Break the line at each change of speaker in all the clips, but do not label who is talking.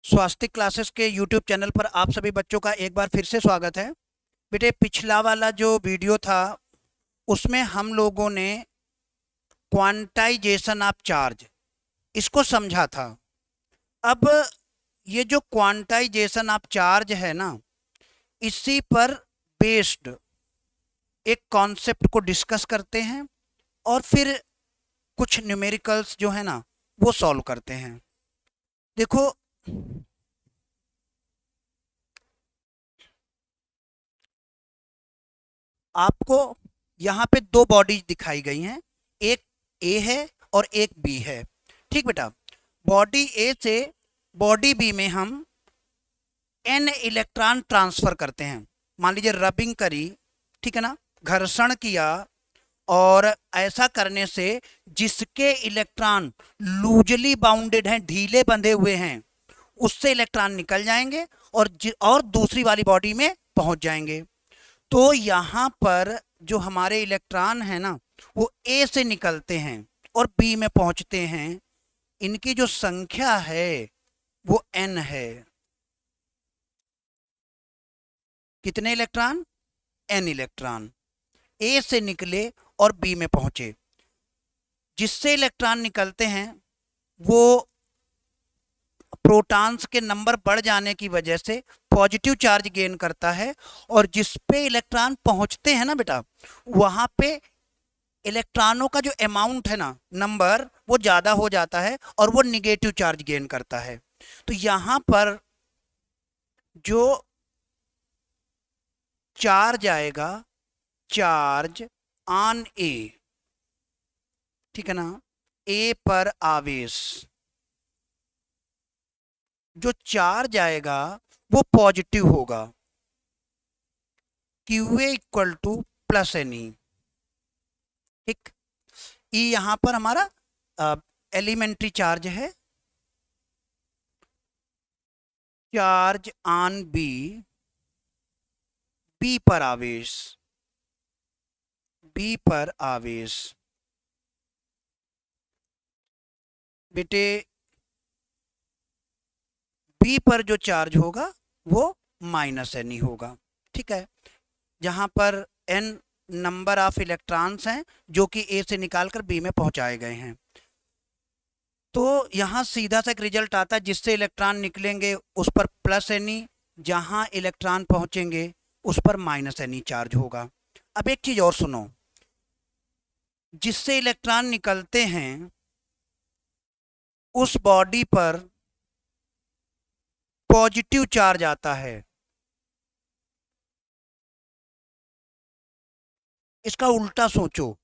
स्वास्तिक classes के YouTube channel पर आप सभी बच्चों का एक बार फिर से स्वागत है। बेटे, पिछला वाला जो वीडियो था उसमें हम लोगों ने क्वांटाइजेशन ऑफ चार्ज इसको समझा था। अब ये जो क्वांटाइजेशन ऑफ चार्ज है ना, इसी पर बेस्ड एक कॉन्सेप्ट को डिस्कस करते हैं और फिर कुछ न्यूमेरिकल्स जो है ना वो सॉल्व करते हैं। देखो, आपको यहाँ पे दो बॉडीज दिखाई गई हैं, एक ए है और एक बी है। ठीक बेटा, बॉडी ए से बॉडी बी में हम एन इलेक्ट्रॉन ट्रांसफर करते हैं। मान लीजिए रबिंग करी, ठीक है ना, घर्षण किया, और ऐसा करने से जिसके इलेक्ट्रॉन लूजली बाउंडेड हैं, ढीले बंधे हुए हैं, उससे इलेक्ट्रॉन निकल जाएंगे और दूसरी वाली बॉडी में पहुंच जाएंगे। तो यहाँ पर जो हमारे इलेक्ट्रॉन है ना वो ए से निकलते हैं और बी में पहुंचते हैं। इनकी जो संख्या है वो एन है। कितने इलेक्ट्रॉन? एन इलेक्ट्रॉन ए से निकले और बी में पहुंचे। जिससे इलेक्ट्रॉन निकलते हैं वो प्रोटॉन्स के नंबर बढ़ जाने की वजह से पॉजिटिव चार्ज गेन करता है, और जिस पे इलेक्ट्रॉन पहुंचते हैं ना बेटा, वहां पे इलेक्ट्रॉनों का जो अमाउंट है ना, नंबर, वो ज्यादा हो जाता है और वो निगेटिव चार्ज गेन करता है। तो यहां पर जो चार्ज आएगा, चार्ज ऑन ए, ठीक है ना, ए पर आवेश, जो चार्ज आएगा वो पॉजिटिव होगा। Q A equal to plus N E. ठीक, ई यहां पर हमारा एलिमेंट्री चार्ज है। चार्ज ऑन बी, बी पर आवेश, बी पर आवेश। बेटे, बी पर जो चार्ज होगा वो माइनस एन ई होगा। ठीक है, जहां पर एन नंबर ऑफ इलेक्ट्रॉन्स हैं जो कि ए से निकालकर बी में पहुंचाए गए हैं। तो यहाँ सीधा सा एक रिजल्ट आता है, जिससे इलेक्ट्रॉन निकलेंगे उस पर प्लस एन ई, जहाँ इलेक्ट्रॉन पहुंचेंगे उस पर माइनस एन ई चार्ज होगा। अब एक चीज और सुनो, जिससे इलेक्ट्रॉन निकलते हैं उस बॉडी पर पॉजिटिव चार्ज आता है। इसका उल्टा सोचो,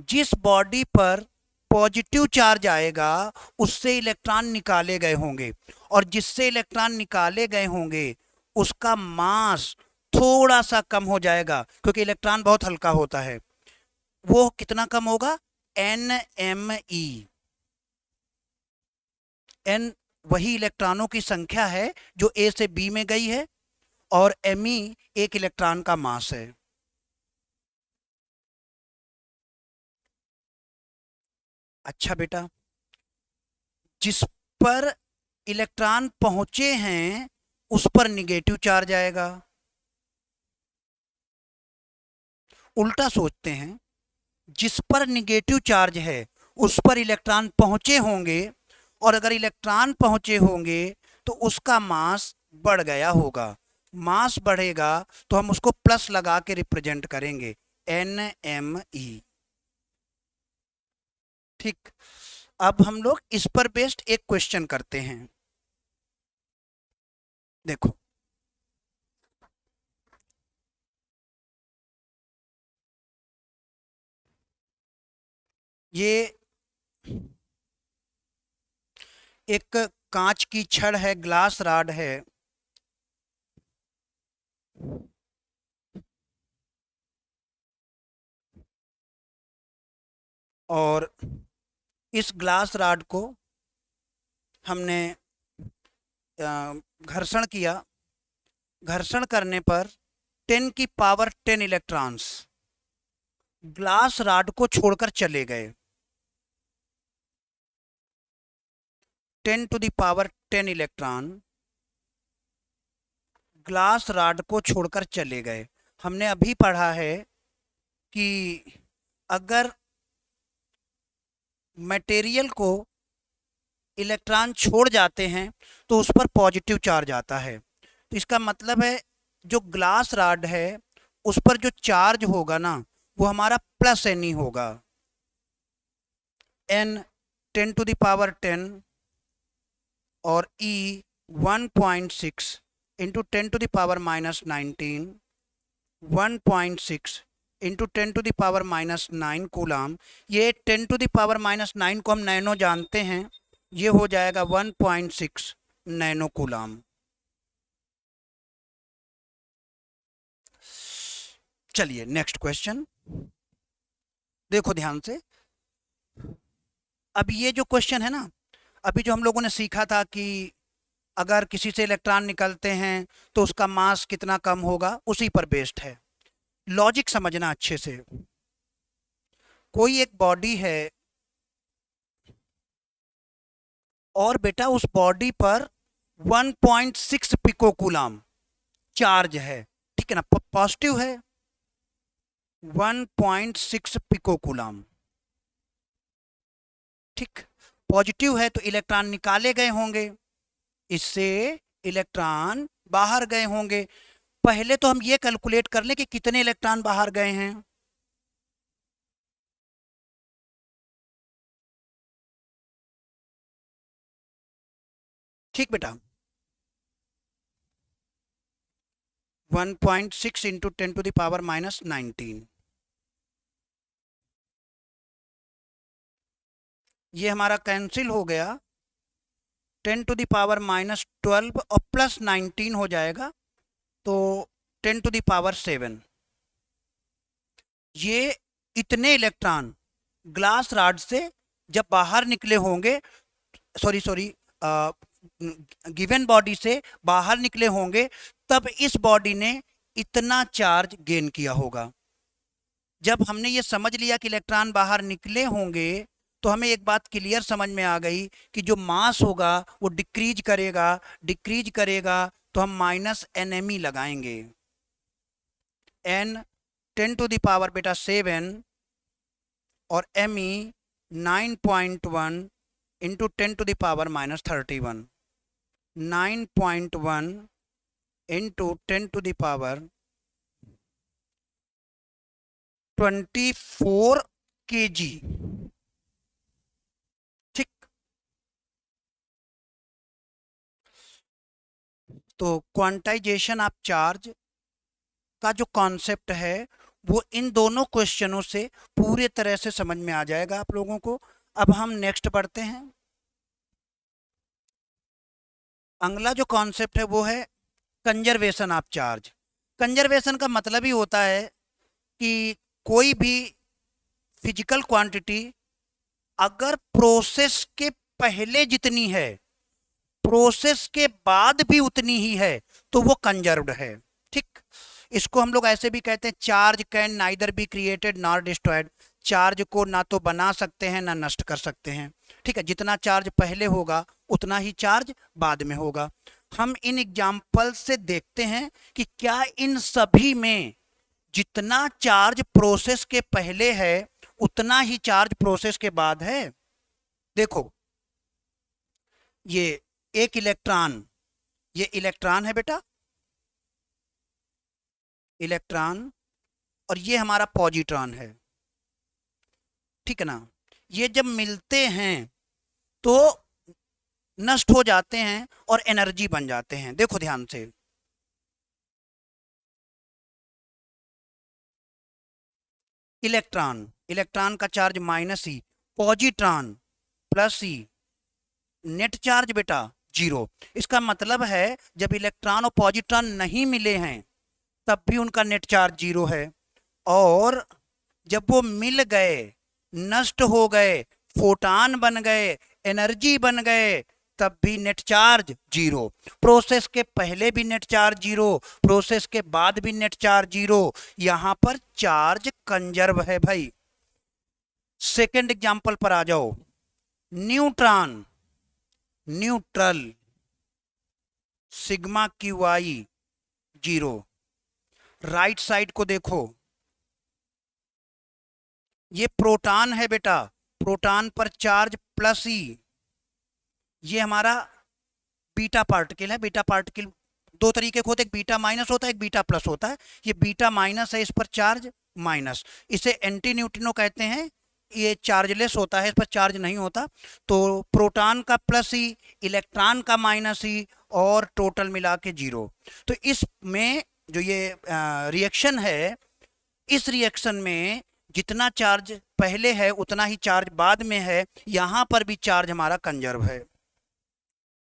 जिस बॉडी पर पॉजिटिव चार्ज आएगा उससे इलेक्ट्रॉन निकाले गए होंगे, और जिससे इलेक्ट्रॉन निकाले गए होंगे उसका मास थोड़ा सा कम हो जाएगा, क्योंकि इलेक्ट्रॉन बहुत हल्का होता है। वो कितना कम होगा? N M E. एन वही इलेक्ट्रॉनों की संख्या है जो ए से बी में गई है, और एम ई एक इलेक्ट्रॉन का मास है। अच्छा बेटा, जिस पर इलेक्ट्रॉन पहुंचे हैं उस पर निगेटिव चार्ज आएगा। उल्टा सोचते हैं, जिस पर निगेटिव चार्ज है उस पर इलेक्ट्रॉन पहुंचे होंगे, और अगर इलेक्ट्रॉन पहुंचे होंगे तो उसका मास बढ़ गया होगा। मास बढ़ेगा तो हम उसको प्लस लगा के रिप्रेजेंट करेंगे, एन एम ई। ठीक, अब हम लोग इस पर बेस्ड एक क्वेश्चन करते हैं। देखो, ये एक कांच की छड़ है, ग्लास रॉड है, और इस ग्लास रॉड को हमने घर्षण किया। घर्षण करने पर 10 की पावर 10 इलेक्ट्रॉन्स ग्लास रॉड को छोड़कर चले गए। 10 to the power 10 electron glass rod को छोड़कर चले गए। हमने अभी पढ़ा है कि अगर मटेरियल को इलेक्ट्रॉन छोड़ जाते हैं तो उस पर पॉजिटिव चार्ज आता है। तो इसका मतलब है जो ग्लास रॉड है उस पर जो चार्ज होगा ना वो हमारा प्लस एन ई होगा। एन 10⁻10 और ई 1.6 इंटू 10⁻−19 1.6 इंटू 10⁻−9 कूलाम। ये 10⁻−9 को हम नैनो जानते हैं, ये हो जाएगा 1.6 नैनो कूलाम। चलिए नेक्स्ट क्वेश्चन देखो ध्यान से। अब ये जो क्वेश्चन है ना, अभी जो हम लोगों ने सीखा था कि अगर किसी से इलेक्ट्रॉन निकलते हैं तो उसका मास कितना कम होगा, उसी पर बेस्ड है। लॉजिक समझना अच्छे से। कोई एक बॉडी है और बेटा उस बॉडी पर 1.6 पिको कूलाम चार्ज है, ठीक है ना, पॉजिटिव है 1.6 पिको कूलाम, ठीक, पॉजिटिव है तो इलेक्ट्रॉन निकाले गए होंगे, इससे इलेक्ट्रॉन बाहर गए होंगे। पहले तो हम ये कैलकुलेट कर लें कि कितने इलेक्ट्रॉन बाहर गए हैं। ठीक बेटा, 1.6 इंटू 10⁻−19, ये हमारा कैंसिल हो गया, 10⁻−12 और प्लस 19 हो जाएगा तो 10⁻7। ये इतने इलेक्ट्रॉन ग्लास रॉड से जब बाहर निकले होंगे, सॉरी गिवन बॉडी से बाहर निकले होंगे, तब इस बॉडी ने इतना चार्ज गेन किया होगा। जब हमने ये समझ लिया कि इलेक्ट्रॉन बाहर निकले होंगे तो हमें एक बात क्लियर समझ में आ गई कि जो मास होगा वो डिक्रीज करेगा, डिक्रीज करेगा तो हम माइनस एन एम ई लगाएंगे। एन 10⁻ बेटा 7 और M E 9.1 into 10⁻−31, 9.1 into 10⁻24 kg, ठीक। तो क्वांटाइजेशन ऑफ चार्ज का जो कॉन्सेप्ट है वो इन दोनों क्वेश्चनों से पूरे तरह से समझ में आ जाएगा आप लोगों को। अब हम नेक्स्ट पढ़ते हैं। अगला जो कॉन्सेप्ट है वो है कंजर्वेशन ऑफ चार्ज। कंजर्वेशन का मतलब ही होता है कि कोई भी फिजिकल क्वांटिटी अगर प्रोसेस के पहले जितनी है प्रोसेस के बाद भी उतनी ही है तो वो कंजर्व्ड है, ठीक। इसको हम लोग ऐसे भी कहते हैं, charge can neither be created nor destroyed. Charge को ना तो बना सकते हैं ना नष्ट कर सकते हैं, ठीक है। जितना चार्ज पहले होगा उतना ही चार्ज बाद में होगा। हम इन एग्जाम्पल से देखते हैं कि क्या इन सभी में जितना चार्ज प्रोसेस के पहले है उतना ही चार्ज प्रोसेस के बाद है। देखो ये एक इलेक्ट्रॉन, ये इलेक्ट्रॉन है बेटा, इलेक्ट्रॉन, और ये हमारा पॉजिट्रॉन है, ठीक है ना। ये जब मिलते हैं तो नष्ट हो जाते हैं और एनर्जी बन जाते हैं। देखो ध्यान से, इलेक्ट्रॉन, इलेक्ट्रॉन का charge -e, positron +e, net charge बेटा 0। इसका मतलब है जब इलेक्ट्रॉन और पॉजिट्रॉन नहीं मिले हैं तब भी उनका नेट चार्ज 0 है, और जब वो मिल गए, नष्ट हो गए, फोटान बन गए, एनर्जी बन गए, तब भी नेट चार्ज 0। प्रोसेस के पहले भी नेट चार्ज 0, प्रोसेस के बाद भी नेट चार्ज 0। यहां पर चार्ज कंजर्व है भाई। सेकंड एग्जांपल पर आ जाओ। Neutron, neutral, sigma Q I zero. Right side को देखो, ये प्रोटॉन है बेटा, प्रोटॉन पर चार्ज प्लस ई, ये हमारा बीटा पार्टिकल है। बीटा पार्टिकल दो तरीके के होते हैं, एक बीटा माइनस होता है, एक बीटा प्लस होता है। ये बीटा माइनस है, इस पर चार्ज माइनस, इसे एंटी न्यूट्रिनो कहते हैं। ये चार्जलेस होता है, इस पर चार्ज नहीं होता। तो प्रोटॉन का प्लस ई, इलेक्ट्रॉन का माइनस ई, और टोटल मिला के जीरो। तो इसमें जो ये रिएक्शन है, इस रिएक्शन में जितना चार्ज पहले है उतना ही चार्ज बाद में है। यहां पर भी चार्ज हमारा कंजर्व है।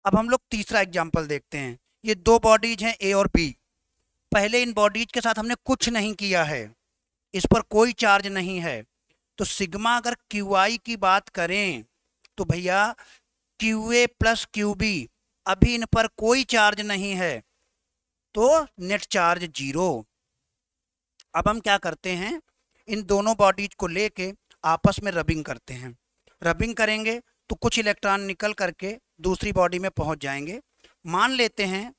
अब हम लोग तीसरा एग्जाम्पल देखते हैं। ये दो बॉडीज हैं ए और बी। पहले इन बॉडीज के साथ हमने कुछ नहीं किया है, इस पर कोई चार्ज नहीं है। तो सिग्मा अगर क्यू आई की बात करें तो भैया Q A plus Q B, अभी इन पर कोई चार्ज नहीं है, तो नेट चार्ज जीरो। अब हम क्या करते हैं, इन दोनों बॉडीज को लेके आपस में रबिंग करते हैं। रबिंग करेंगे तो कुछ इलेक्ट्रॉन निकल करके दूसरी बॉडी में पहुंच जाएंगे। मान लेते हैं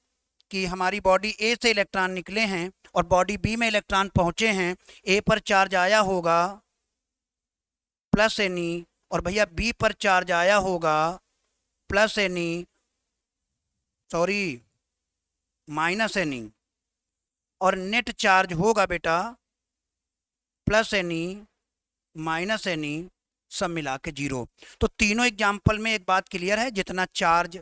कि हमारी बॉडी ए से इलेक्ट्रॉन निकले हैं और बॉडी बी में इलेक्ट्रॉन पहुंचे हैं। ए पर चार्ज आया होगा प्लस एन ई, और भैया बी पर चार्ज आया होगा plus N E, sorry minus N E, और नेट चार्ज होगा बेटा plus N E minus N E, सब मिला के जीरो। तो तीनों एग्जाम्पल में एक बात क्लियर है, जितना चार्ज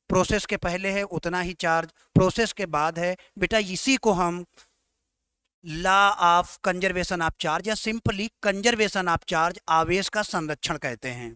प्रोसेस के पहले है उतना ही चार्ज प्रोसेस के बाद है। बेटा इसी को हम law of conservation of charge या सिंपली कंजर्वेशन ऑफ चार्ज, आवेश का संरक्षण कहते हैं।